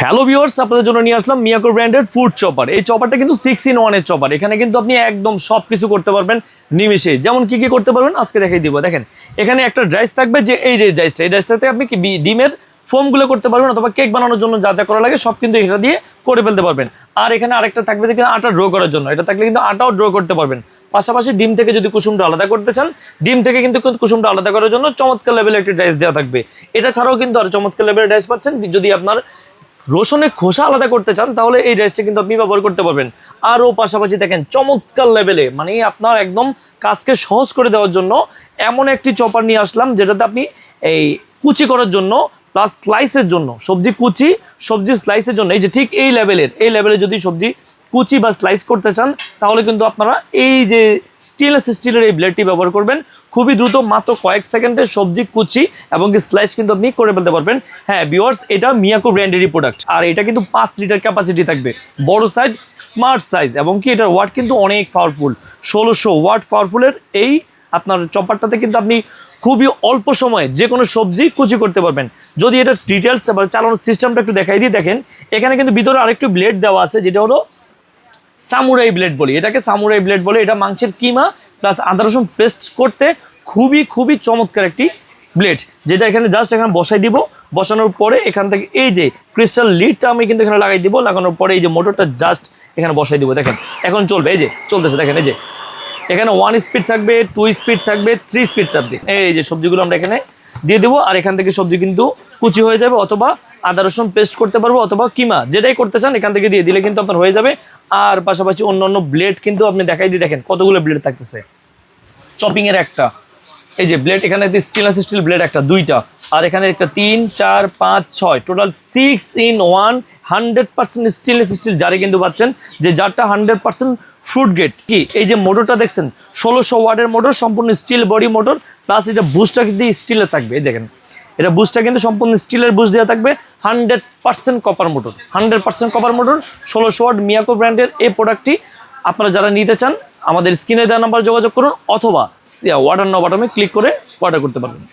Hello viewers, আপনাদের জন্য নিয়ে আসলাম মিয়াকো ব্র্যান্ডের ফুড চপার। এই চপারটা কিন্তু 6-in-1 এর চপার। এখানে কিন্তু আপনি একদম সব কিছু করতে পারবেন নিমিষে। যেমন কি কি করতে পারবেন আজকে দেখাই দিব। দেখেন এখানে একটা ডাইস থাকবে, যে এই যে ডাইসটা, এই ডাইসটাতে আপনি কি ডিমের ফোমগুলো করতে পারবেন, অথবা কেক বানানোর জন্য যা যা করা লাগে সব কিন্তু এটা দিয়ে করে ফেলতে পারবেন। আর এখানে আরেকটা থাকবে দেখেন আটা ড্র করার জন্য, এটা থাকলে কিন্তু আটাও ড্র করতে পারবেন। পাশাপাশি ডিম থেকে যদি কুসুমটা আলাদা করতে চান, ডিম থেকে কিন্তু কুসুমটা আলাদা করার জন্য চমৎকার লেভেলের একটি ডাইস দেওয়া থাকবে। এটা ছাড়াও কিন্তু আর চমৎকার লেভেলের ডাইস পাচ্ছেন। যদি আপনার রসুনের খোসা আলাদা করতে চান তাহলে এই ডাইসটা কিন্তু আপনি ব্যবহার করতে পারবেন। আরও পাশাপাশি দেখেন চমৎকার লেভেলে, মানে আপনার একদম কাজকে সহজ করে দেওয়ার জন্য এমন একটি চপার নিয়ে আসলাম, যেটাতে আপনি এই কুচি করার জন্য প্লাস স্লাইসের জন্য, সবজি কুচি সবজি স্লাইসের জন্য, এই যে ঠিক এই লেভেলে যদি সবজি কুচি বা স্লাইস করতে চান তাহলে কিন্তু আপনারা এই যে স্টেনলেস স্টিলের এই ব্লেডটি ব্যবহার করবেন। খুবই দ্রুত, মাত্র কয়েক সেকেন্ডে সবজি কুচি এবং স্লাইস কিন্তু আপনি করে ফেলতে পারবেন। হ্যাঁ ভিউয়ার্স, এটা মিয়াকো ব্র্যান্ডেরই প্রোডাক্ট, আর এটা কিন্তু 5 লিটার ক্যাপাসিটি থাকবে, বড় সাইজ, স্মার্ট সাইজ, এবং কি এটার ওয়াট কিন্তু অনেক পাওয়ারফুল। 1600 ওয়াট পাওয়ারফুলের এই আপনার চপারটাতে কিন্তু আপনি খুবই অল্প সময়ে যে কোনো সবজি কুচি করতে পারবেন। যদি এটা ডিটেলস এবার চালানোর সিস্টেমটা একটু দেখাই দিয়ে, দেখেন এখানে কিন্তু ভিতরে আরেকটু ব্লেড দেওয়া আছে, যেটা হলো সামুরাই ব্লেড বলি, এটাকে সামুরাই ব্লেড বলে। এটা মাংসের কিমা প্লাস আদা রসুন পেস্ট করতে খুবই চমৎকার একটি ব্লেড, যেটা এখানে জাস্ট এখানে বসাই দিব। বসানোর পরে এখান থেকে এই যে ক্রিস্টাল লিডটা আমি কিন্তু এখানে লাগাই দিব। লাগানোর পরে এই যে মোটরটা জাস্ট এখানে বসাই দিব। দেখেন এখন চলবে, এই যে চলতেছে। দেখেন এই যে এখানে 1 স্পিড থাকবে, 2 স্পিড থাকবে, 3 স্পিড থাকবে। এই যে সবজিগুলো আমরা এখানে দিয়ে দেবো, আর এখান থেকে সবজি কিন্তু কুচি হয়ে যাবে, অথবা আদা রসুন পেস্ট করতে পারবো, অথবা কিমা, যেটাই করতে চান এখান থেকে দিয়ে দিলে কিন্তু আপনার হয়ে যাবে। আর পাশাপাশি অন্য ব্লেড কিন্তু আপনি দেখাই দিয়ে, দেখেন কতগুলো ব্লেড থাকতেছে। চপিং এর একটা এই যে ব্লেড, এখানে স্টেনলেস স্টিল ব্লেড একটা, 2টা, আর এখানে একটা 3, 4, 5, 6, টোটাল 6-in-1 100% স্টেনলেস স্টিল জারে কিন্তু পাচ্ছেন, যে জারটা 100% ফ্রুট গেট। কি এই যে মোটরটা দেখছেন 1600 ওয়াটের মোটর, সম্পূর্ণ স্টিল বডি মোটর, প্লাস এটা বুস্টটা কিন্তু স্টিলের থাকবে। এই দেখেন এটা বুস্টটা কিন্তু সম্পূর্ণ স্টিলের বুস্ট দেওয়া থাকবে। 100% copper motor, 100% copper motor, 1600 watt Miyako ব্র্যান্ডের এই প্রোডাক্টটি আপনারা যারা নিতে চান আমাদের স্ক্রিনে দেওয়া নাম্বার যোগাযোগ করুন, অথবা অর্ডার নাও বাটনে ক্লিক করে অর্ডার করতে পারবেন।